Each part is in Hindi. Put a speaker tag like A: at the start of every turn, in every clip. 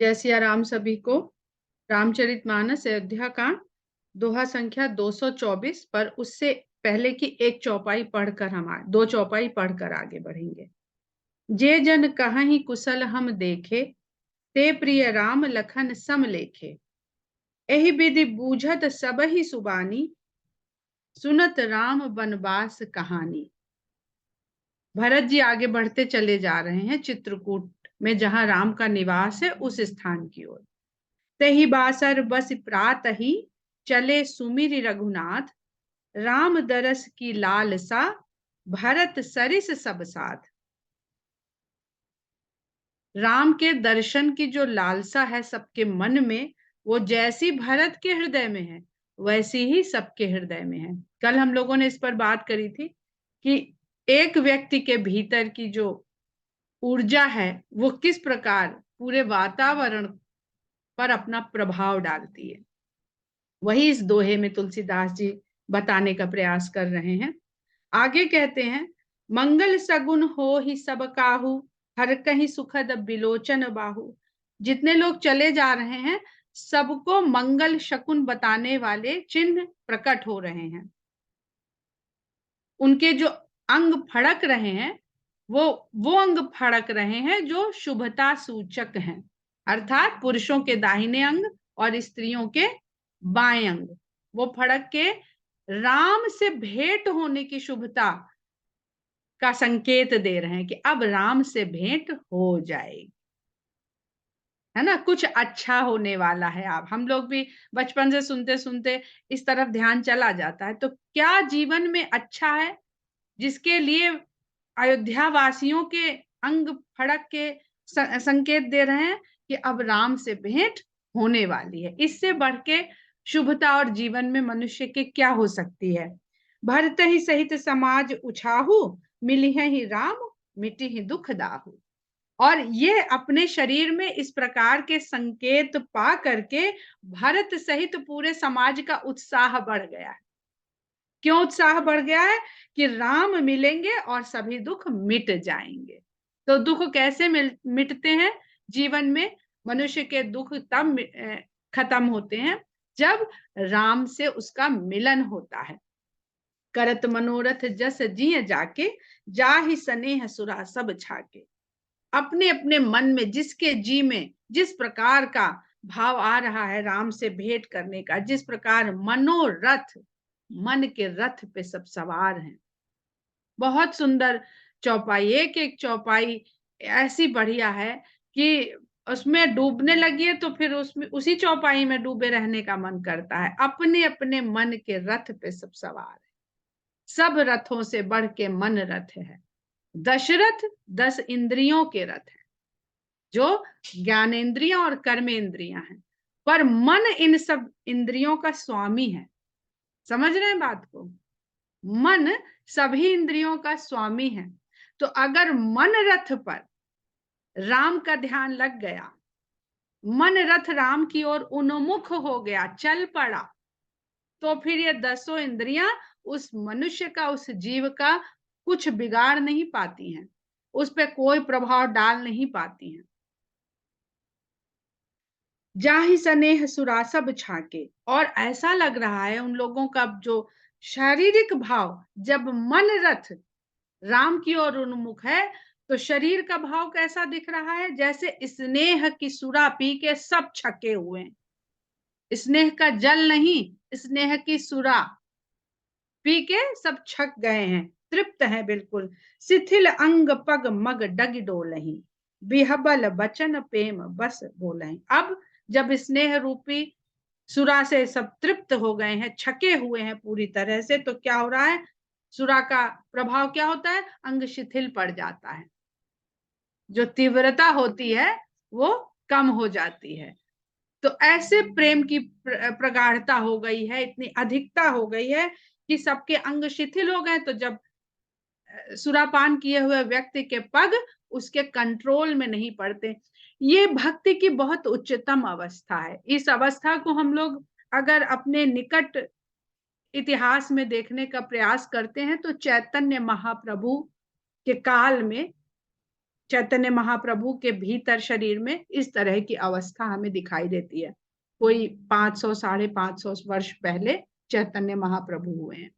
A: जय सिया राम सभी को। रामचरितमानस अयोध्या कांड दोहा संख्या 224 पर उससे पहले की एक चौपाई पढ़कर दो चौपाई पढ़कर आगे बढ़ेंगे। जे जन कहाहि कुशल हम देखे, ते प्रिय राम लखन सम लेखे। एहि विधि बूझत सबहि सुबानी, सुनत राम बनवास कहानी। भरत जी आगे बढ़ते चले जा रहे हैं चित्रकूट में, जहां राम का निवास है उस स्थान की ओर। तही बासर बस प्रात ही, चले सुमिर रघुनाथ। राम दरस की लालसा, भरत सरिस सब साथ। राम के दर्शन की जो लालसा है सबके मन में, वो जैसी भरत के हृदय में है वैसी ही सबके हृदय में है। कल हम लोगों ने इस पर बात करी थी कि एक व्यक्ति के भीतर की जो ऊर्जा है वो किस प्रकार पूरे वातावरण पर अपना प्रभाव डालती है। वही इस दोहे में तुलसीदास जी बताने का प्रयास कर रहे हैं। आगे कहते हैं, मंगल सगुन हो ही सब काहू, हर कहीं सुखद बिलोचन बाहू। जितने लोग चले जा रहे हैं सबको मंगल शकुन बताने वाले चिन्ह प्रकट हो रहे हैं। उनके जो अंग फड़क रहे हैं वो अंग फड़क रहे हैं जो शुभता सूचक हैं, अर्थात पुरुषों के दाहिने अंग और स्त्रियों के बाएं अंग वो फड़क के राम से भेंट होने की शुभता का संकेत दे रहे हैं कि अब राम से भेंट हो जाएगी, है ना, कुछ अच्छा होने वाला है। आप हम लोग भी बचपन से सुनते सुनते इस तरफ ध्यान चला जाता है। तो क्या जीवन में अच्छा है जिसके लिए अयोध्या वासियों के अंग फड़क के संकेत दे रहे हैं कि अब राम से भेंट होने वाली है। इससे बढ़ के शुभता और जीवन में मनुष्य के क्या हो सकती है। भरत ही सहित समाज उछाहू, मिली है ही राम मिटी ही दुख दाहू। और ये अपने शरीर में इस प्रकार के संकेत पा करके भरत सहित पूरे समाज का उत्साह बढ़ गया है। क्यों उत्साह बढ़ गया है? कि राम मिलेंगे और सभी दुख मिट जाएंगे। तो दुख कैसे मिटते हैं जीवन में? मनुष्य के दुख तब खत्म होते हैं जब राम से उसका मिलन होता है। करत मनोरथ जस जिय जाके, जाहि सनेह सुरा सब छाके। अपने अपने मन में जिसके जी में जिस प्रकार का भाव आ रहा है राम से भेंट करने का, जिस प्रकार मनोरथ, मन के रथ पे सब सवार हैं। बहुत सुंदर चौपाई, एक एक चौपाई ऐसी बढ़िया है कि उसमें डूबने लगी है तो फिर उसमें उसी चौपाई में डूबे रहने का मन करता है। अपने अपने मन के रथ पे सब सवार है। सब रथों से बढ़ के मन रथ है। दशरथ 10 इंद्रियों के रथ है, जो ज्ञानेन्द्रियां और कर्मेंद्रियां हैं, पर मन इन सब इंद्रियों का स्वामी है। समझ रहे हैं बात को? मन सभी इंद्रियों का स्वामी है। तो अगर मन रथ पर राम का ध्यान लग गया, मन रथ राम की ओर उन्मुख हो गया, चल पड़ा, तो फिर ये 10 इंद्रियां उस मनुष्य का, उस जीव का कुछ बिगाड़ नहीं पाती हैं, उस पर कोई प्रभाव डाल नहीं पाती हैं। जाहि सनेह सुरा सब छाके। और ऐसा लग रहा है उन लोगों का जो शारीरिक भाव, जब मन रथ राम की ओर उन्मुख है तो शरीर का भाव कैसा दिख रहा है? जैसे स्नेह की सुरा पी के सब छके हुए हैं। स्नेह का जल नहीं, स्नेह की सुरा पी के सब छक गए हैं, तृप्त हैं बिल्कुल। शिथिल अंग पग मग डग डोलही, बिहबल बचन प्रेम बस बोलही। अब जब स्नेह रूपी सुरा से सब तृप्त हो गए हैं, छके हुए हैं पूरी तरह से, तो क्या हो रहा है? सुरा का प्रभाव क्या होता है? अंग शिथिल पड़ जाता है, जो तीव्रता होती है वो कम हो जाती है। तो ऐसे प्रेम की प्रगाढ़ता हो गई है, इतनी अधिकता हो गई है कि सबके अंग शिथिल हो गए। तो जब सुरापान किए हुए व्यक्ति के पग उसके कंट्रोल में नहीं पड़ते। ये भक्ति की बहुत उच्चतम अवस्था है। इस अवस्था को हम लोग अगर अपने निकट इतिहास में देखने का प्रयास करते हैं तो चैतन्य महाप्रभु के काल में चैतन्य महाप्रभु के भीतर शरीर में इस तरह की अवस्था हमें दिखाई देती है। कोई 500 550 वर्ष पहले चैतन्य महाप्रभु हुए हैं,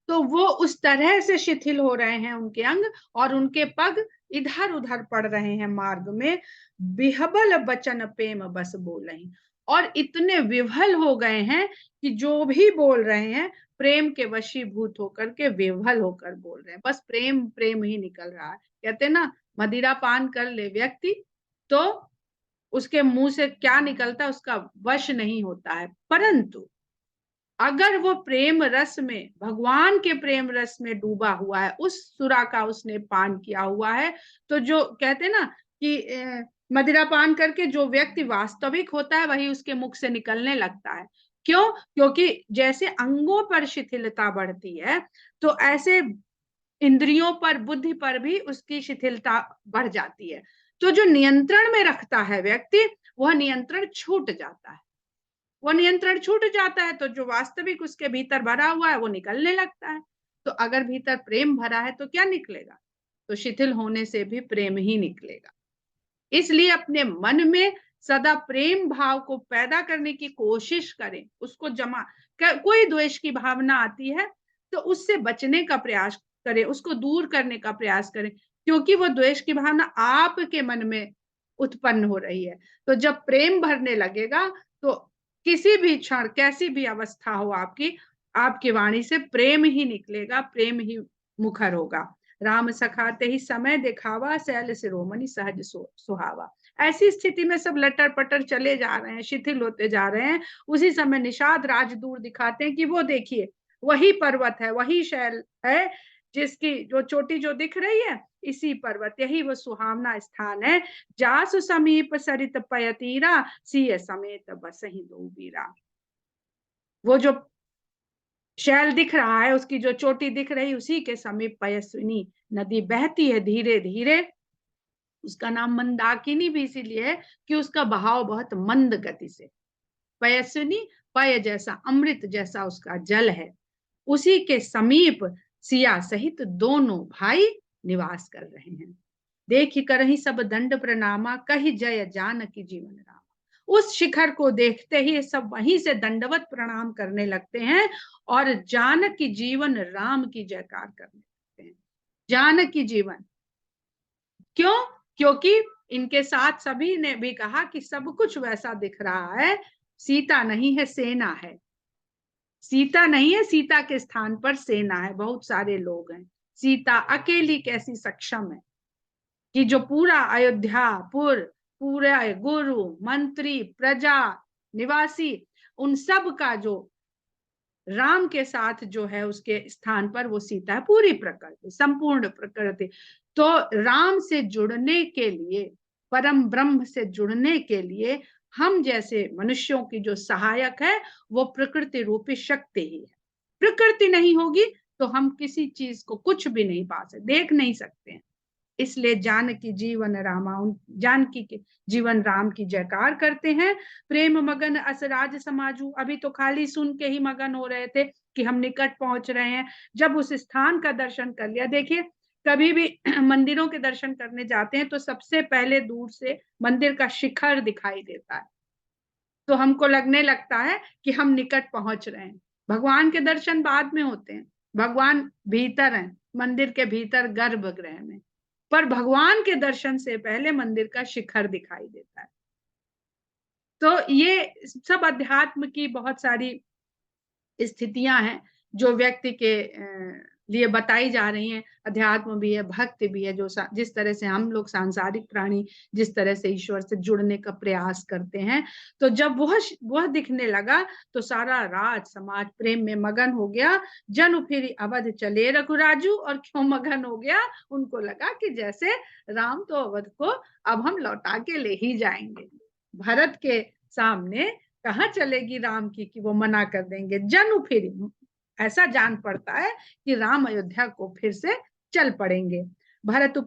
A: तो वो उस तरह से शिथिल हो रहे हैं उनके अंग, और उनके पग इधर उधर पड़ रहे हैं मार्ग में। विहबल बचन प्रेम बस बोलहि, और इतने विह्वल हो गए हैं कि जो भी बोल रहे हैं प्रेम के वशीभूत होकर के विह्वल होकर बोल रहे हैं, बस प्रेम प्रेम ही निकल रहा है। कहते ना, मदिरा पान कर ले व्यक्ति तो उसके मुंह से क्या निकलता है उसका वश नहीं होता है, परंतु अगर वो प्रेम रस में, भगवान के प्रेम रस में डूबा हुआ है, उस सुरा का उसने पान किया हुआ है, तो जो कहते ना कि मदिरा पान करके जो व्यक्ति वास्तविक होता है वही उसके मुख से निकलने लगता है। क्यों? क्योंकि जैसे अंगों पर शिथिलता बढ़ती है, तो ऐसे इंद्रियों पर, बुद्धि पर भी उसकी शिथिलता बढ़ जाती है। तो जो नियंत्रण में रखता है व्यक्ति, वह नियंत्रण छूट जाता है। वो नियंत्रण छूट जाता है तो जो वास्तविक उसके भीतर भरा हुआ है वो निकलने लगता है। तो अगर भीतर प्रेम भरा है तो क्या निकलेगा? तो शिथिल होने से भी प्रेम ही निकलेगा। इसलिए अपने मन में सदा प्रेम भाव को पैदा करने की कोशिश करें, उसको जमा कोई द्वेष की भावना आती है तो उससे बचने का प्रयास करें, उसको दूर करने का प्रयास करें, क्योंकि वो द्वेष की भावना आपके मन में उत्पन्न हो रही है। तो जब प्रेम भरने लगेगा तो किसी भी क्षण, कैसी भी अवस्था हो आपकी, आपकी वाणी से प्रेम ही निकलेगा, प्रेम ही मुखर होगा। राम सखाते ही समय दिखावा, सैल शिरोमणि सहज सुहावा। ऐसी स्थिति में सब लटर पटर चले जा रहे हैं, शिथिल होते जा रहे हैं। उसी समय निषाद राज दूर दिखाते हैं कि वो देखिए वही पर्वत है, वही शैल है, जिसकी जो चोटी जो दिख रही है, इसी पर्वत, यही वो सुहावना स्थान है। जासु समीप सरित पयतीरा, सिय समेत बसहि दो बीरा। वो जो शैल दिख रहा है, उसकी जो चोटी दिख रही, उसी के समीप पयस्विनी नदी बहती है धीरे धीरे। उसका नाम मंदाकिनी भी इसीलिए है कि उसका बहाव बहुत मंद गति से, पयस्विनी, पय जैसा, अमृत जैसा उसका जल है। उसी के समीप सिया सहित दोनों भाई निवास कर रहे हैं। देखी करही सब दंड प्रणामा, कही जय जानकी जीवन राम। उस शिखर को देखते ही सब वहीं से दंडवत प्रणाम करने लगते हैं और जानकी जीवन राम की जयकार करने लगते हैं। जानकी जीवन, क्यों? क्योंकि इनके साथ सभी ने भी कहा कि सब कुछ वैसा दिख रहा है, सीता नहीं है, सेना है। सीता नहीं है, सीता के स्थान पर सेना है, बहुत सारे लोग हैं। सीता अकेली कैसी सक्षम है कि जो पूरा अयोध्यापुर, पूरा गुरु मंत्री प्रजा निवासी, उन सब का जो राम के साथ जो है उसके स्थान पर वो सीता है, पूरी प्रकृति, संपूर्ण प्रकृति। तो राम से जुड़ने के लिए, परम ब्रह्म से जुड़ने के लिए हम जैसे मनुष्यों की जो सहायक है वो प्रकृति रूपी शक्ति ही है। प्रकृति नहीं होगी तो हम किसी चीज को कुछ भी नहीं पा सकते, देख नहीं सकते हैं। इसलिए जानकी जीवन रामा, जानकी के जीवन राम की जयकार करते हैं। प्रेम मगन असराज समाजू, अभी तो खाली सुन के ही मगन हो रहे थे कि हम निकट पहुंच रहे हैं। जब उस स्थान का दर्शन कर लिया, देखिए कभी भी मंदिरों के दर्शन करने जाते हैं तो सबसे पहले दूर से मंदिर का शिखर दिखाई देता है, तो हमको लगने लगता है कि हम निकट पहुंच रहे हैं। भगवान के दर्शन बाद में होते हैं, भगवान भीतर हैं, मंदिर के भीतर गर्भगृह में, पर भगवान के दर्शन से पहले मंदिर का शिखर दिखाई देता है। तो ये सब अध्यात्म की बहुत सारी स्थितियां हैं जो व्यक्ति के लिए बताई जा रही हैं। अध्यात्म भी है, भक्ति भी है, जो जिस तरह से हम लोग सांसारिक प्राणी जिस तरह से ईश्वर से जुड़ने का प्रयास करते हैं, तो जब वह दिखने लगा तो सारा राज समाज प्रेम में मगन हो गया। जन फिर अवध चले रघुराजू, और क्यों मगन हो गया? उनको लगा कि जैसे राम तो अवध को अब हम लौटा के ले ही जाएंगे। भरत के सामने कहाँ चलेगी राम की कि वो मना कर देंगे। जन फिर ऐसा जान पड़ता है कि राम अयोध्या को फिर से चल पड़ेंगे। भरत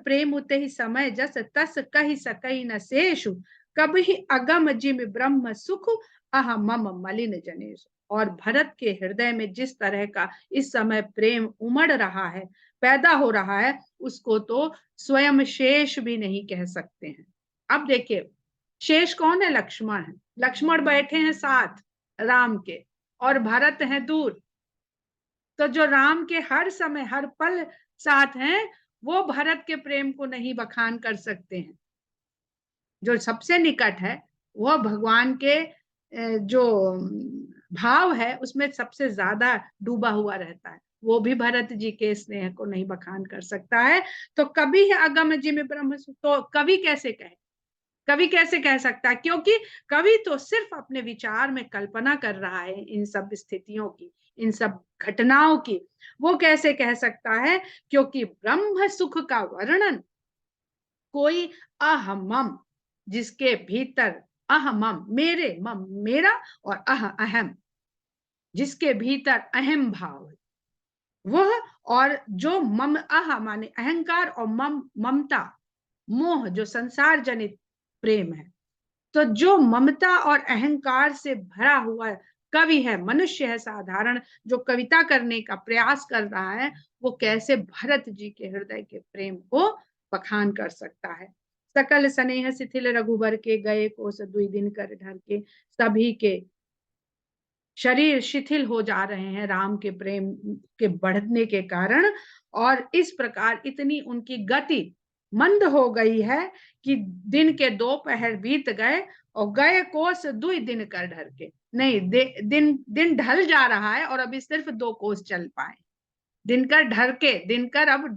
A: प्रेम उते ही समय जस, तस कही सकई न शेषु, कभी अगम जिम ब्रह्म सुख, अह मम मलिन जनेश। और भरत के हृदय में जिस तरह का इस समय प्रेम उमड़ रहा है, पैदा हो रहा है उसको तो स्वयं शेष भी नहीं कह सकते हैं। अब देखिए, शेष कौन है? लक्ष्मण है। लक्ष्मण बैठे हैं साथ राम के और भरत है दूर। तो जो राम के हर समय हर पल साथ हैं, वो भरत के प्रेम को नहीं बखान कर सकते हैं। जो सबसे निकट है वह भगवान के जो भाव है उसमें सबसे ज्यादा डूबा हुआ रहता है, वो भी भरत जी के स्नेह को नहीं बखान कर सकता है। तो कभी अगम जिम ब्रह्म, तो कवि कैसे कहे? कवि कैसे कह सकता है? क्योंकि कवि तो सिर्फ अपने विचार में कल्पना कर रहा है इन सब स्थितियों की, इन सब घटनाओं की। वो कैसे कह सकता है? क्योंकि ब्रह्म सुख का वर्णन कोई अहमम, जिसके भीतर अहमम, मेरे मम मेरा और अहम, जिसके भीतर अहम भाव है वह, और जो मम अह माने अहंकार और मम ममता मोह जो संसार जनित प्रेम है, तो जो ममता और अहंकार से भरा हुआ कवि है, मनुष्य है साधारण, जो कविता करने का प्रयास कर रहा है, वो कैसे भरत जी के हृदय के प्रेम को बखान कर सकता है? सकल स्नेह शिथिल रघुबर के, गए कोस दुई दिन कर ढर के। सभी के शरीर शिथिल हो जा रहे हैं राम के प्रेम के बढ़ने के कारण, और इस प्रकार इतनी उनकी गति मंद हो गई है कि दिन के 2 पहर बीत गए और गए कोस दुई दिन कर ढर के। नहीं, दिन दिन ढल जा रहा है और अभी सिर्फ 2 कोस चल पाए। दिनकर ढर के, दिनकर अब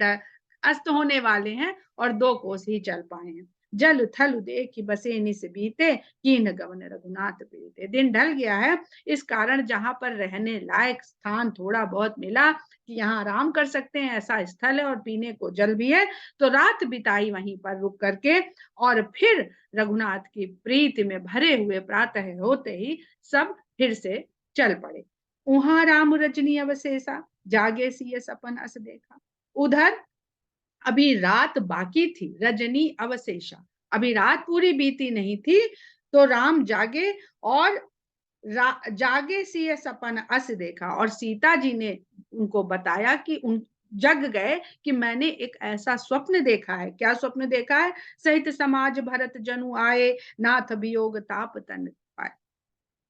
A: अस्त होने वाले हैं और 2 कोस ही चल पाए हैं। जल थल देखी बसे निस बीते, कीन गवन रघुनाथ प्रीते। दिन ढल गया है, इस कारण जहां पर रहने लायक स्थान थोड़ा बहुत मिला कि यहाँ आराम कर सकते हैं, ऐसा स्थल है और पीने को जल भी है, तो रात बिताई वहीं पर रुक करके, और फिर रघुनाथ की प्रीति में भरे हुए प्रातः होते ही सब फिर से चल पड़े। उहाँ राम रजनी अवशेषा, जागे सी सपन अस देखा। उधर अभी रात बाकी थी, रजनी अवशेषा, अभी रात पूरी बीती नहीं थी, तो राम जागे और जागे सी सपन अस देखा, और सीता जी ने उनको बताया कि उन जग गए कि मैंने एक ऐसा स्वप्न देखा है। क्या स्वप्न देखा है? सहित समाज भरत जनु आए, नाथ वियोग ताप तन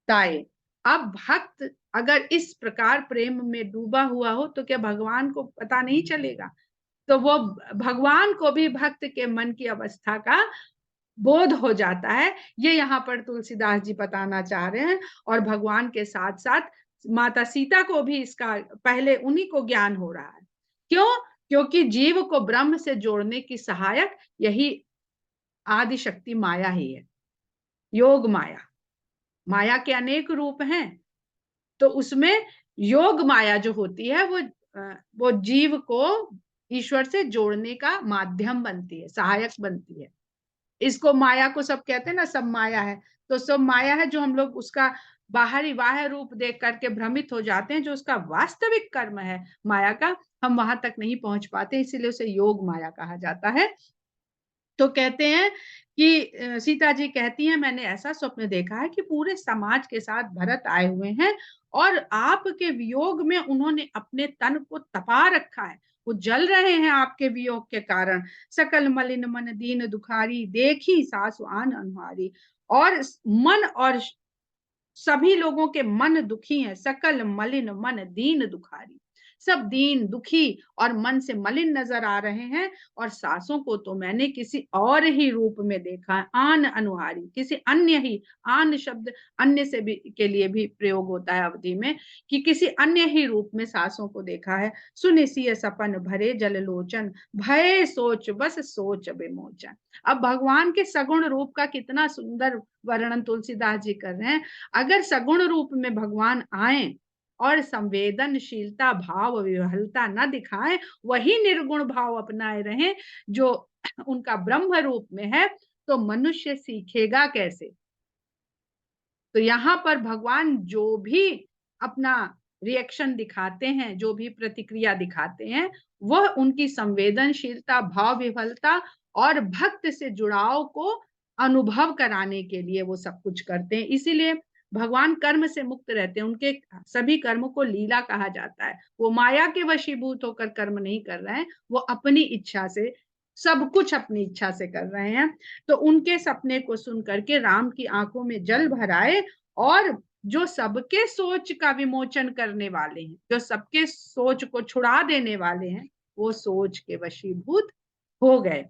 A: ताए। अब भक्त अगर इस प्रकार प्रेम में डूबा हुआ हो तो क्या भगवान को पता नहीं चलेगा? तो वो भगवान को भी भक्त के मन की अवस्था का बोध हो जाता है। ये यहाँ पर तुलसीदास जी बताना चाह रहे हैं, और भगवान के साथ साथ माता सीता को भी इसका पहले उन्हीं को ज्ञान हो रहा है। क्यों? क्योंकि जीव को ब्रह्म से जोड़ने की सहायक यही आदि शक्ति माया ही है, योग माया। माया के अनेक रूप हैं, तो उसमें योग माया जो होती है वो जीव को ईश्वर से जोड़ने का माध्यम बनती है, सहायक बनती है। इसको माया को सब कहते हैं ना, सब माया है। तो सब माया है जो हम लोग उसका बाहरी बाह्य रूप देख करके भ्रमित हो जाते हैं, जो उसका वास्तविक कर्म है माया का, हम वहां तक नहीं पहुंच पाते, इसीलिए उसे योग माया कहा जाता है। तो कहते हैं कि सीता जी कहती हैं, मैंने ऐसा स्वप्न देखा है कि पूरे समाज के साथ भरत आए हुए हैं और आपके वियोग में उन्होंने अपने तन को तपा रखा है, वो जल रहे हैं आपके वियोग के कारण। सकल मलिन मन दीन दुखारी, देखी सासु आन अनुहारी। और मन और सभी लोगों के मन दुखी हैं। सकल मलिन मन दीन दुखारी, सब दीन दुखी और मन से मलिन नजर आ रहे हैं। और सासों को तो मैंने किसी और ही रूप में देखा है, आन अनुहारी, किसी अन्य ही, आन शब्द अन्य से भी के लिए भी प्रयोग होता है अवधि में, कि किसी अन्य ही रूप में सासों को देखा है। सुनिसिय सपन भरे जल लोचन, भय सोच बस सोच विमोचन। अब भगवान के सगुण रूप का कितना सुंदर वर्णन तुलसीदास जी कर रहे हैं। अगर सगुण रूप में भगवान आए और संवेदनशीलता भाव विह्वलता न दिखाएं, वही निर्गुण भाव अपनाए रहें जो उनका ब्रह्म रूप में है, तो मनुष्य सीखेगा कैसे? तो यहाँ पर भगवान जो भी अपना रिएक्शन दिखाते हैं, जो भी प्रतिक्रिया दिखाते हैं, वह उनकी संवेदनशीलता भाव विह्वलता और भक्त से जुड़ाव को अनुभव कराने के लिए वो सब कुछ करते हैं। इसीलिए भगवान कर्म से मुक्त रहते हैं, उनके सभी कर्मों को लीला कहा जाता है। वो माया के वशीभूत होकर कर्म नहीं कर रहे हैं, वो अपनी इच्छा से, सब कुछ अपनी इच्छा से कर रहे हैं। तो उनके सपने को सुन करके राम की आंखों में जल भर आए, और जो सबके सोच का विमोचन करने वाले हैं, जो सबके सोच को छुड़ा देने वाले हैं, वो सोच के वशीभूत हो गए।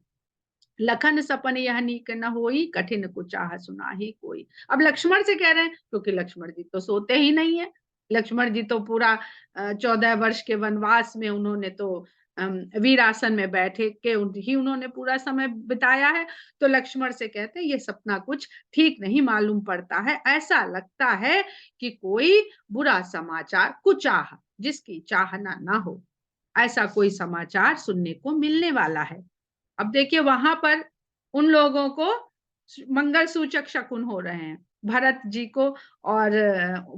A: लखन सपन यह नीक न होई, कठिन कुचाह सुनाही कोई। अब लक्ष्मण से कह रहे हैं, क्योंकि लक्ष्मण जी तो सोते ही नहीं है। लक्ष्मण जी तो पूरा 14 वर्ष के वनवास में उन्होंने तो वीरासन में बैठे के ही उन्होंने पूरा समय बिताया है। तो लक्ष्मण से कहते हैं, ये सपना कुछ ठीक नहीं मालूम पड़ता है, ऐसा लगता है कि कोई बुरा समाचार, कुचाह जिसकी चाहना ना हो, ऐसा कोई समाचार सुनने को मिलने वाला है। अब देखिए वहां पर उन लोगों को मंगल सूचक शकुन हो रहे हैं, भरत जी को और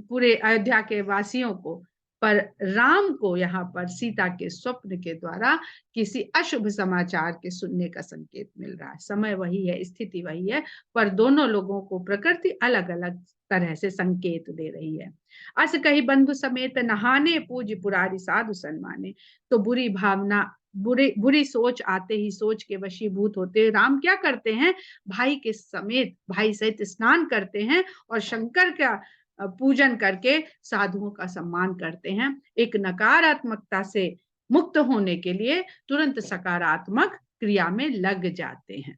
A: पूरे अयोध्या के वासियों को, पर राम को यहाँ पर सीता के स्वप्न के द्वारा किसी अशुभ समाचार के सुनने का संकेत मिल रहा है। समय वही है, स्थिति वही है, पर दोनों लोगों को प्रकृति अलग अलग तरह से संकेत दे रही है। अस कही बंधु समेत नहाने, पूज पुरारी साधु सन्माने। तो बुरी भावना, बुरी सोच आते ही, सोच के वशीभूत होते राम क्या करते हैं, भाई के समेत, भाई सहित स्नान करते हैं और शंकर का पूजन करके साधुओं का सम्मान करते हैं। एक नकारात्मकता से मुक्त होने के लिए तुरंत सकारात्मक क्रिया में लग जाते हैं।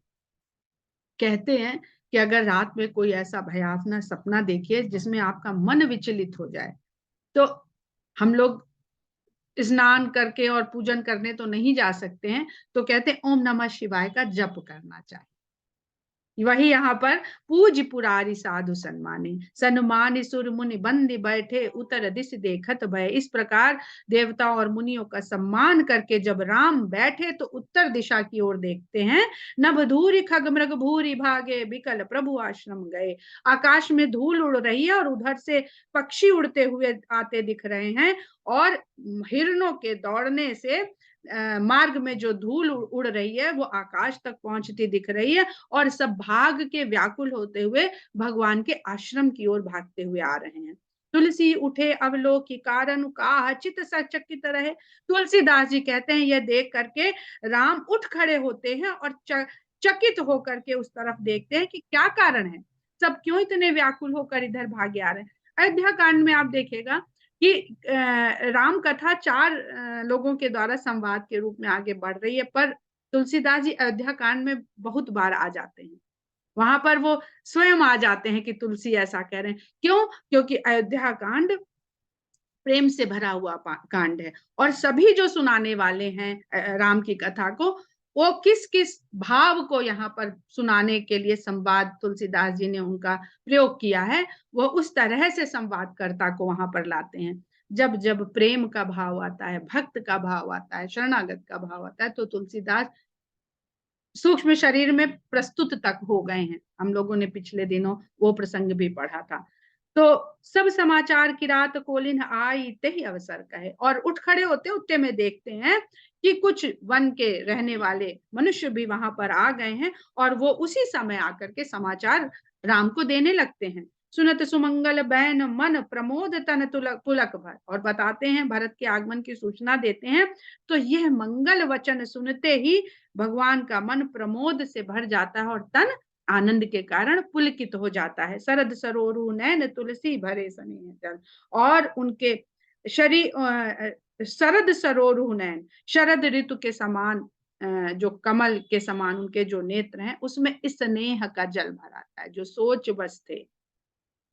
A: कहते हैं कि अगर रात में कोई ऐसा भयावना सपना देखिए जिसमें आपका मन विचलित हो जाए, तो हम लोग स्नान करके और पूजन करने तो नहीं जा सकते हैं, तो कहते हैं ओम नमः शिवाय का जप करना चाहिए। वही यहाँ पर पूज पुरारी साधु सन्माने, सन्मान सुर मुनि बंदी बैठे, उतर दिश देखत भय। इस प्रकार देवता और मुनियों का सम्मान करके जब राम बैठे तो उत्तर दिशा की ओर देखते हैं। नभ धूरी खग मृग भूरी भागे, बिकल प्रभु आश्रम गए। आकाश में धूल उड़ रही है और उधर से पक्षी उड़ते हुए आते दिख रहे हैं, और हिरणों के दौड़ने से मार्ग में जो धूल उड़ रही है वो आकाश तक पहुंचती दिख रही है, और सब भाग के व्याकुल होते हुए भगवान के आश्रम की ओर भागते हुए आ रहे हैं। तुलसी उठे अवलोकी कारण काह चित सचकित रहे। तुलसीदास जी कहते हैं यह देख करके राम उठ खड़े होते हैं और चकित होकर के उस तरफ देखते हैं कि क्या कारण है, सब क्यों इतने व्याकुल होकर इधर भागे आ रहे हैं। अयोध्या कांड में आप देखेगा कि राम कथा 4 लोगों के द्वारा संवाद के रूप में आगे बढ़ रही है, पर तुलसीदास जी अयोध्या कांड में बहुत बार आ जाते हैं। वहां पर वो स्वयं आ जाते हैं कि तुलसी ऐसा कह रहे हैं। क्यों? क्योंकि अयोध्या कांड प्रेम से भरा हुआ कांड है, और सभी जो सुनाने वाले हैं राम की कथा को, वो किस किस भाव को यहाँ पर सुनाने के लिए संवाद तुलसीदास जी ने उनका प्रयोग किया है, वो उस तरह से संवादकर्ता को वहां पर लाते हैं। जब जब प्रेम का भाव आता है, भक्त का भाव आता है, शरणागत का भाव आता है, तो तुलसीदास सूक्ष्म शरीर में प्रस्तुत तक हो गए हैं। हम लोगों ने पिछले दिनों वो प्रसंग भी पढ़ा था। तो सब समाचार की रात कोलिन आई ते ही अवसर कहे, और उठ खड़े होते उतने में देखते हैं कि कुछ वन के रहने वाले मनुष्य भी वहां पर आ गए हैं, और वो उसी समय आकर के समाचार राम को देने लगते हैं। सुनत सुमंगल बैन मन प्रमोद तन पुलक भर, और बताते हैं, भरत के आगमन की सूचना देते हैं। तो यह मंगल वचन सुनते ही भगवान का मन प्रमोद से भर जाता है और तन आनंद के कारण पुलकित हो जाता है। शरद सरोरु नैन तुलसी भरे स्नेह जल, और उनके शरीर शरद सरोरु नैन, शरद ऋतु के समान जो कमल के समान उनके जो नेत्र हैं, उसमें स्नेह का जल भर आता है। जो सोच बस थे,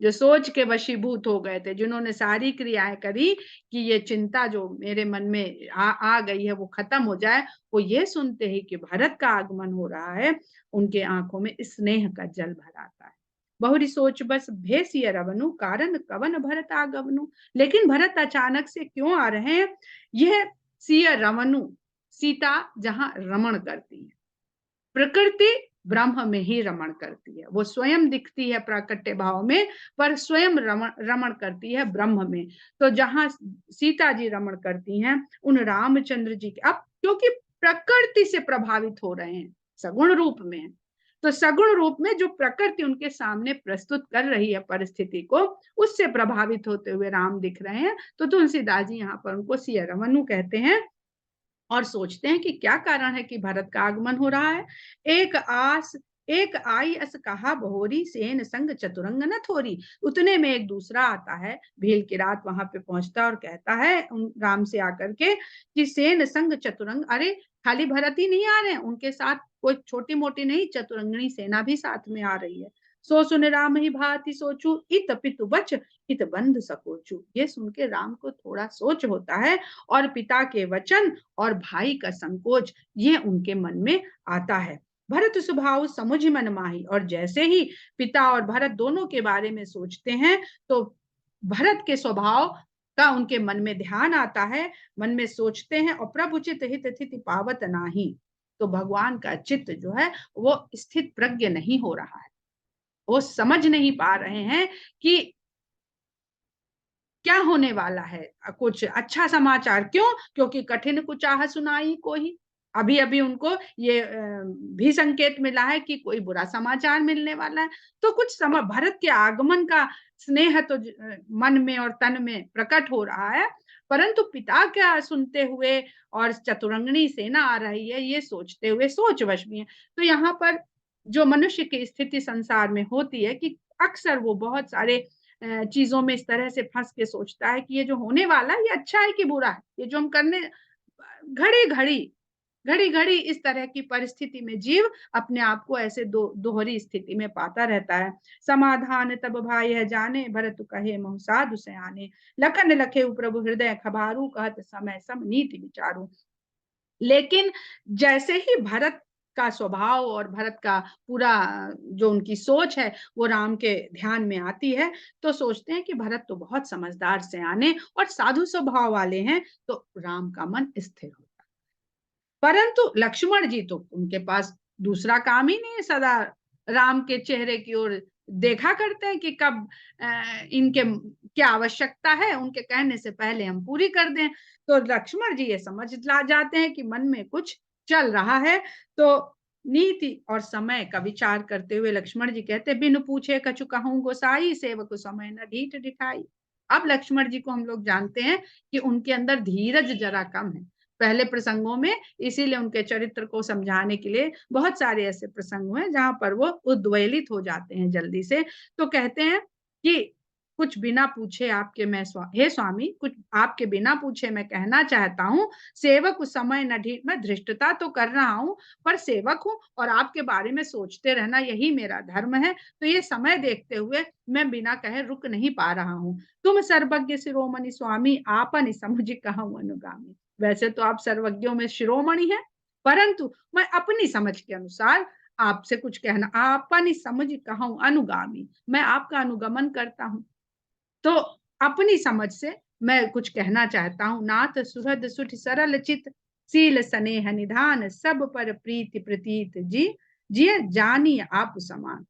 A: जो सोच के वशीभूत हो गए थे, जिन्होंने सारी क्रियाएं करी कि ये चिंता जो मेरे मन में आ गई है वो खत्म हो जाए, वो ये सुनते ही कि भरत का आगमन हो रहा है, उनके आंखों में स्नेह का जल भर आता है। बहुरी सोच बस भेसिय रवनु, कारण कवन भरत आगवनु। लेकिन भरत अचानक से क्यों आ रहे हैं? यह सिय रवनु, सीता जहां रमण करती है, प्रकृति ब्रह्म में ही रमण करती है। वो स्वयं दिखती है प्राकट्य भाव में, पर स्वयं रमण करती है ब्रह्म में। तो जहां सीता जी रमण करती हैं, उन रामचंद्र जी के, अब क्योंकि प्रकृति से प्रभावित हो रहे हैं, सगुण रूप में है, तो सगुण रूप में जो प्रकृति उनके सामने प्रस्तुत कर रही है परिस्थिति को, उससे प्रभावित होते हुए राम दिख रहे हैं। तो तुलसीदास जी यहाँ पर उनको सिया रमनु कहते हैं और सोचते हैं कि क्या कारण है कि भरत का आगमन हो रहा है। एक आई अस कहा बहोरी, सेन संग चतुरंग न थोरी। उतने में एक दूसरा आता है, भील की रात वहां पे पहुंचता और कहता है राम से आकर के कि सेन संग चतुरंग, अरे खाली भरत ही नहीं आ रहे हैं, उनके साथ कोई छोटी मोटी नहीं चतुरंगनी सेना भी साथ में आ रही है। सो सुन राम ही भांति सोचू, इत पितु बच इत बंधु सकोचू। ये सुन के राम को थोड़ा सोच होता है और पिता के वचन और भाई का संकोच ये उनके मन में आता है। भरत स्वभाव समुझ मन माही, और जैसे ही पिता और भरत दोनों के बारे में सोचते हैं तो भरत के स्वभाव का उनके मन में ध्यान आता है, मन में सोचते हैं, और प्रभु चित हित स्थिति पावत नाही। तो भगवान का चित्त जो है वो स्थित प्रज्ञ नहीं हो रहा है, वो समझ नहीं पा रहे हैं कि क्या होने वाला है, कुछ अच्छा समाचार। क्यों? क्योंकि कठिन कुचाह सुनाई कोई। अभी अभी उनको ये भी संकेत मिला है कि कोई बुरा समाचार मिलने वाला है। तो कुछ समय भरत के आगमन का स्नेह तो मन में और तन में प्रकट हो रहा है, परंतु पिता क्या सुनते हुए और चतुरंगनी सेना आ रही है ये सोचते हुए सोचवश भी है। तो यहाँ पर जो मनुष्य की स्थिति संसार में होती है कि अक्सर वो बहुत सारे चीजों में इस तरह से फंस के सोचता है कि ये जो होने वाला है ये अच्छा है कि बुरा है, ये जो हम करने घड़ी घड़ी घड़ी घड़ी इस तरह की परिस्थिति में जीव अपने आप को ऐसे दोहरी स्थिति में पाता रहता है। समाधान तब भाई है जाने, भरत कहे महु साधु सयाने। लखन लखे प्रभु हृदय खबारू, कहत समय सम नीति विचारू। लेकिन जैसे ही भरत का स्वभाव और भरत का पूरा जो उनकी सोच है वो राम के ध्यान में आती है, तो सोचते हैं कि भरत तो बहुत समझदार सयाने और साधु स्वभाव वाले हैं, तो राम का मन स्थिर होता। परंतु लक्ष्मण जी तो उनके पास दूसरा काम ही नहीं है, सदा राम के चेहरे की ओर देखा करते हैं कि कब इनके क्या आवश्यकता है, उनके कहने से पहले हम पूरी कर दें। तो लक्ष्मण जी ये समझ ला जाते हैं कि मन में कुछ चल रहा है। तो नीति और समय का विचार करते हुए लक्ष्मण जी कहते, बिन पूछे कछु कहूं गोसाई, सेवक समय न ढीठ ढिठाई। अब लक्ष्मण जी को हम लोग जानते हैं कि उनके अंदर धीरज जरा कम है पहले प्रसंगों में, इसीलिए उनके चरित्र को समझाने के लिए बहुत सारे ऐसे प्रसंग हुए जहां पर वो उद्वेलित हो जाते हैं जल्दी से। तो कहते हैं कि कुछ बिना पूछे आपके मैं हे स्वामी, कुछ आपके बिना पूछे मैं कहना चाहता हूँ। सेवक उस समय न ढीठ, मैं धृष्टता तो कर रहा हूँ पर सेवक हूँ और आपके बारे में सोचते रहना यही मेरा धर्म है। तो ये समय देखते हुए मैं बिना कहे रुक नहीं पा रहा हूँ। तुम सर्वज्ञ शिरोमणि स्वामी, आपन समझ कहूँ अनुगामी। वैसे तो आप सर्वज्ञों में शिरोमणि हैं, परंतु मैं अपनी समझ के अनुसार आपसे कुछ कहना, आपन समझ कहूँ अनुगामी, मैं आपका अनुगमन करता हूँ। तो अपनी समझ से मैं कुछ कहना चाहता हूँ। नाथ सुहृद सुठ सरल चित, सील स्नेह निधान, सब पर प्रीति प्रतीत जी, जिय जानी आप समान।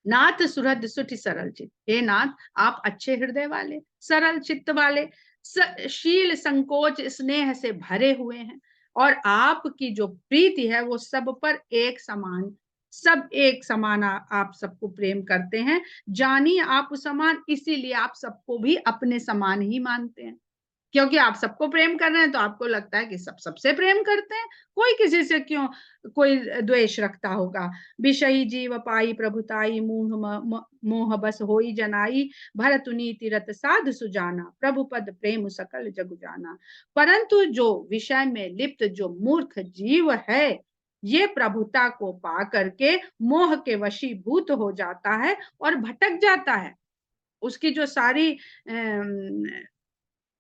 A: नाथ सुहृद सुठ सरल चित, हे नाथ आप अच्छे हृदय वाले, सरल चित्त वाले, शील संकोच स्नेह से भरे हुए हैं, और आपकी जो प्रीति है वो सब पर एक समान, सब एक समान आप सबको प्रेम करते हैं। जानी आप समान, इसीलिए आप सबको भी अपने समान ही मानते हैं, क्योंकि आप सबको प्रेम कर रहे हैं तो आपको लगता है कि सब सबसे प्रेम करते हैं, कोई किसी से क्यों कोई द्वेष रखता होगा। विषयी जीव पाई प्रभुताई, मोह बस होई जनाई, भरत नीति रत साध सुजाना, प्रभु पद प्रेम सकल जग जाना। परंतु जो विषय में लिप्त जो मूर्ख जीव है, ये प्रभुता को पा करके मोह के वशीभूत हो जाता है और भटक जाता है। उसकी जो सारी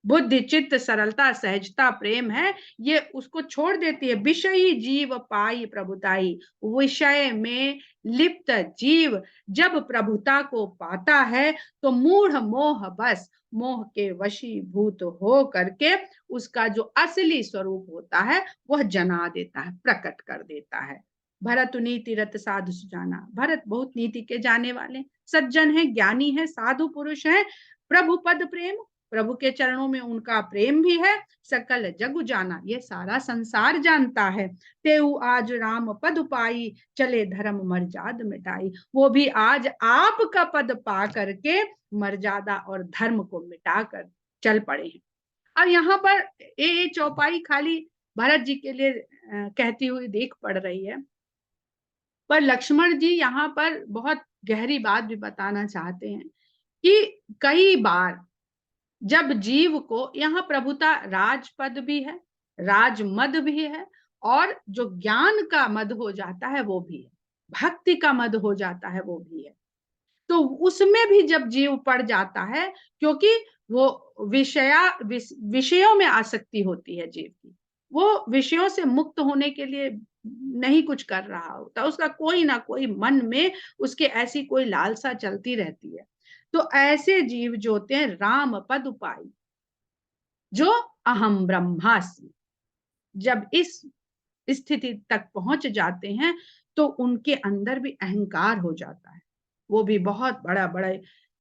A: बुद्धि चित्त सरलता सहजता प्रेम है ये उसको छोड़ देती है। विषयी जीव पाई प्रभुताई, विषय में लिप्त जीव जब प्रभुता को पाता है तो मूढ़ मोह बस, मोह के वशीभूत हो करके उसका जो असली स्वरूप होता है वह जना देता है, प्रकट कर देता है। भरत नीति रत साधु सुजाना, भरत बहुत नीति के जाने वाले सज्जन है, ज्ञानी है, साधु पुरुष है, प्रभु पद प्रेम प्रभु के चरणों में उनका प्रेम भी है, सकल जग जाना, ये सारा संसार जानता है। तेऊ आज राम पद पाई, चले धर्म मर्याद मिटाई। वो भी आज आपका पद पा करके मर्यादा और धर्म को मिटाकर चल पड़े हैं। और यहाँ पर ये चौपाई खाली भरत जी के लिए कहती हुई देख पड़ रही है, पर लक्ष्मण जी यहाँ पर बहुत गहरी बात भी बताना चाहते हैं कि कई बार जब जीव को, यहाँ प्रभुता राजपद भी है, राजमद भी है, और जो ज्ञान का मद हो जाता है वो भी है, भक्ति का मद हो जाता है वो भी है। तो उसमें भी जब जीव पड़ जाता है, क्योंकि वो विषयों में आसक्ति होती है जीव की, वो विषयों से मुक्त होने के लिए नहीं कुछ कर रहा होता, उसका कोई ना कोई मन में उसके ऐसी कोई लालसा चलती रहती है। तो ऐसे जीव जो होते हैं राम पद पाई, जो अहम ब्रह्मास्मि, जब इस स्थिति तक पहुंच जाते हैं तो उनके अंदर भी अहंकार हो जाता है, वो भी बहुत बड़ा बड़ा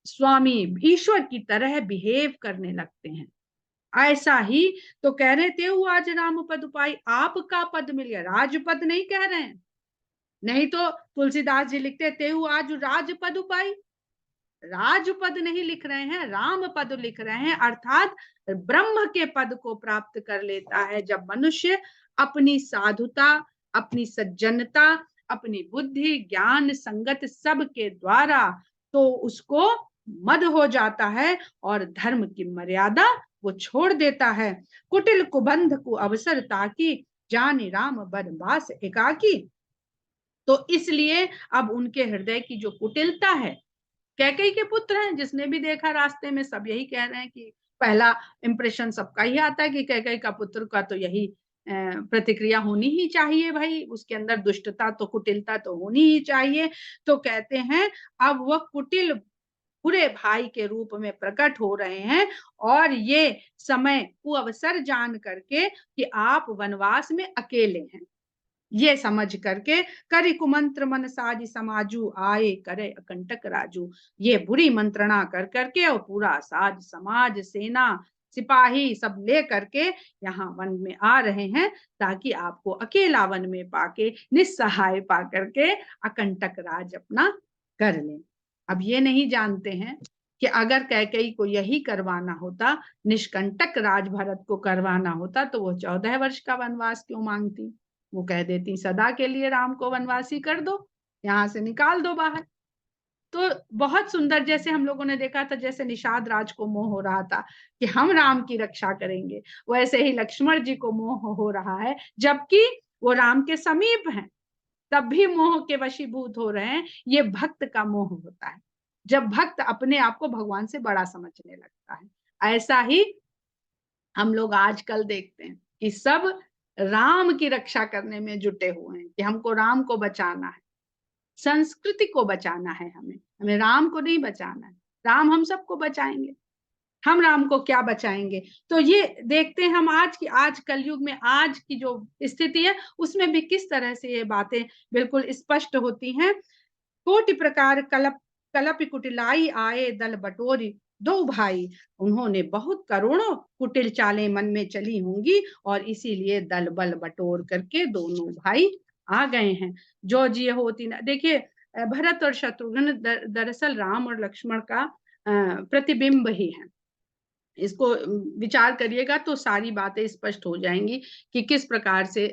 A: स्वामी ईश्वर की तरह बिहेव करने लगते हैं। ऐसा ही तो कह रहे थे, वो आज राम पद पाई, आपका पद मिल गया, राजपद नहीं कह रहे हैं, नहीं तो तुलसीदास जी लिखते थे वो आज राजपद पाई, राजपद नहीं लिख रहे हैं, राम पद लिख रहे हैं, अर्थात ब्रह्म के पद को प्राप्त कर लेता है जब मनुष्य अपनी साधुता, अपनी सज्जनता, अपनी बुद्धि ज्ञान संगत सब के द्वारा तो उसको मद हो जाता है और धर्म की मर्यादा वो छोड़ देता है। कुटिल कुबंध को अवसर ताकि, जानी राम बनवास एकाकी। तो इसलिए अब उनके हृदय की जो कुटिलता है, कैकेयी के पुत्र हैं, जिसने भी देखा रास्ते में सब यही कह रहे हैं कि पहला इंप्रेशन सबका ही आता है कि कैकेयी का पुत्र का तो यही प्रतिक्रिया होनी ही चाहिए, भाई उसके अंदर दुष्टता तो कुटिलता तो होनी ही चाहिए। तो कहते हैं अब वह कुटिल बुरे भाई के रूप में प्रकट हो रहे हैं, और ये समय वो अवसर जान करके कि आप वनवास में अकेले हैं, ये समझ करके करी कुमंत्र मन साज समाजू, आए करे अकंटक राजू। ये बुरी मंत्रणा कर करके और पूरा साज समाज सेना सिपाही सब ले करके यहाँ वन में आ रहे हैं, ताकि आपको अकेला वन में पाके निस्सहाय पा करके अकंटक राज अपना कर लें। अब ये नहीं जानते हैं कि अगर कैकेयी को यही करवाना होता, निष्कंटक राज भरत को करवाना होता, तो वो 14 वर्ष का वनवास क्यों मांगती, वो कह देती सदा के लिए राम को वनवासी कर दो, यहाँ से निकाल दो बाहर। तो बहुत सुंदर, जैसे हम लोगों ने देखा था, जैसे निषाद राज को मोह हो रहा था कि हम राम की रक्षा करेंगे, वैसे ही लक्ष्मण जी को मोह हो रहा है, जबकि वो राम के समीप हैं, तब भी मोह के वशीभूत हो रहे हैं। ये भक्त का मोह होता है, जब भक्त अपने आप को भगवान से बड़ा समझने लगता है। ऐसा ही हम लोग आजकल देखते हैं कि सब राम की रक्षा करने में जुटे हुए हैं कि हमको राम को बचाना है, संस्कृति को बचाना है, हमें राम को नहीं बचाना है। राम हम सबको बचाएंगे, हम राम को क्या बचाएंगे। तो ये देखते हैं हम आज कलयुग में आज की जो स्थिति है उसमें भी किस तरह से ये बातें बिल्कुल स्पष्ट होती हैं। कोटि प्रकार कलप कुटिलाई, आए दल बटोरी दो भाई, उन्होंने बहुत करोड़ों कुटिल चालें मन में चली होंगी, और इसीलिए दल बल बटोर करके दोनों भाई आ गए हैं। जो जी होती ना, देखिए भरत और शत्रुघ्न दरअसल राम और लक्ष्मण का प्रतिबिंब ही है। इसको विचार करिएगा तो सारी बातें स्पष्ट हो जाएंगी कि किस प्रकार से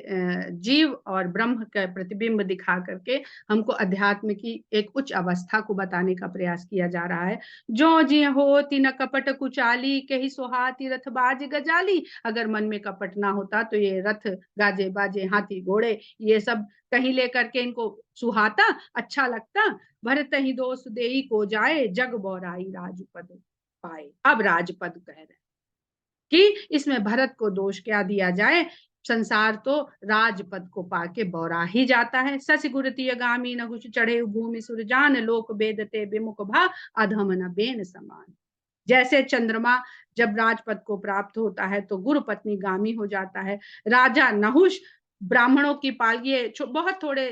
A: जीव और ब्रह्म का प्रतिबिंब दिखा करके हमको अध्यात्म की एक उच्च अवस्था को बताने का प्रयास किया जा रहा है। जो जी होती न कपट कुचाली, कही सोहाती रथ बाज गजाली। अगर मन में कपट ना होता तो ये रथ गाजे बाजे हाथी घोड़े ये सब कहीं लेकर के इनको सुहाता, अच्छा लगता। भरत ही दोष देई को जाए, जग बौराई राजपद पाए। अब राजपद कह रहे कि इसमें भरत को दोष क्या दिया जाए, संसार तो राजपद को पाके बौरा ही जाता है। सस गुरती गामी न कुछ चढ़े भूमि सुरजान, लोक बेदते विमुख भा अधम न बेन समान। जैसे चंद्रमा जब राजपद को प्राप्त होता है तो गुरु पत्नी गामी हो जाता है। राजा नहुष ब्राह्मणों की पाल, ये बहुत थोड़े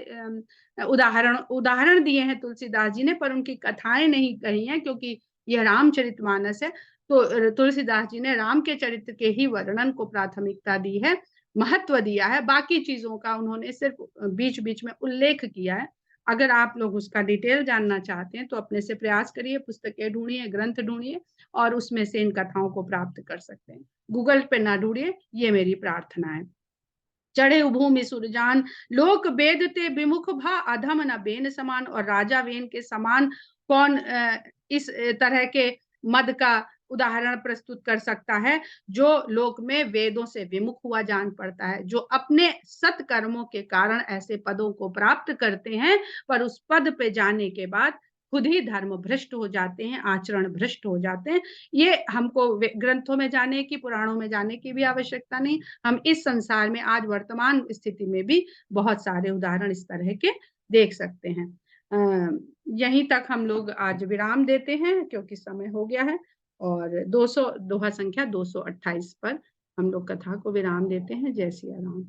A: उदाहरण दिए हैं तुलसीदास जी ने, पर उनकी कथाएं नहीं कही हैं क्योंकि यह रामचरितमानस है। तो तुलसीदास जी ने राम के चरित्र के ही वर्णन को प्राथमिकता दी है, महत्व दिया है। बाकी चीजों का उन्होंने सिर्फ बीच बीच में उल्लेख किया है। अगर आप लोग उसका डिटेल जानना चाहते हैं तो अपने से प्रयास करिए, पुस्तकें ढूंढिए, ग्रंथ ढूंढिए और उसमें से इन कथाओं को प्राप्त कर सकते हैं। गूगल पे ना ढूंढिए, ये मेरी प्रार्थना है। चढ़े भूमि सुरजान, लोक वेद ते विमुख भा, अधम न बेन समान। और राजा वेन के समान कौन इस तरह के मद का उदाहरण प्रस्तुत कर सकता है, जो लोक में वेदों से विमुख हुआ जान पड़ता है, जो अपने सत्कर्मों के कारण ऐसे पदों को प्राप्त करते हैं, पर उस पद पे जाने के बाद खुद ही धर्म भ्रष्ट हो जाते हैं, आचरण भ्रष्ट हो जाते हैं। ये हमको ग्रंथों में जाने की, पुराणों में जाने की भी आवश्यकता नहीं। हम इस संसार में आज वर्तमान स्थिति में भी बहुत सारे उदाहरण इस तरह के देख सकते हैं। यहीं तक हम लोग आज विराम देते हैं, क्योंकि समय हो गया है। और 200 दोहा संख्या 228 पर हम लोग कथा को विराम देते हैं। जय सिया राम।